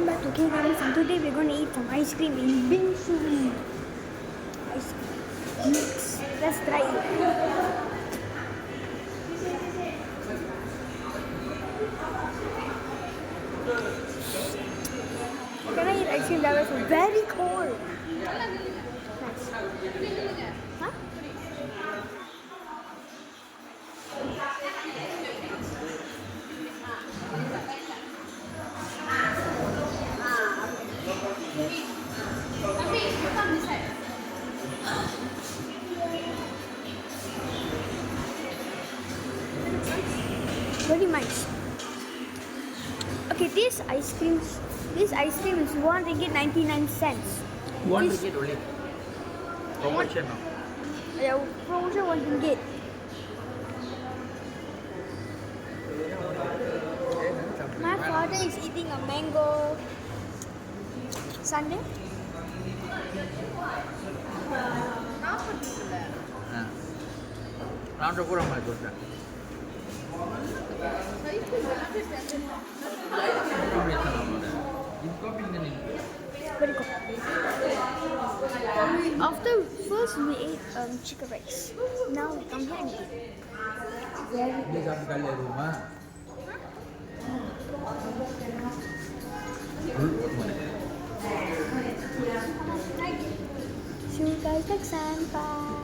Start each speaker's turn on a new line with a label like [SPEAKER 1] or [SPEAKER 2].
[SPEAKER 1] Welcome back to K Games, and today we're going to eat some ice cream in bingxue. Ice cream mix. Let's try it. Can I eat ice cream that was very cold? Nice. Huh? Very nice. Okay, this ice cream is $1.99.
[SPEAKER 2] One ringgit only. Promotion now.
[SPEAKER 1] Yeah, promotion $1. My father is eating a mango sundae.
[SPEAKER 2] Round of kurang macam tu.
[SPEAKER 1] Very good. After first we ate chicken rice. Now we come here and eat.
[SPEAKER 2] Ini satu kali rumah.
[SPEAKER 1] See you guys next time. Bye.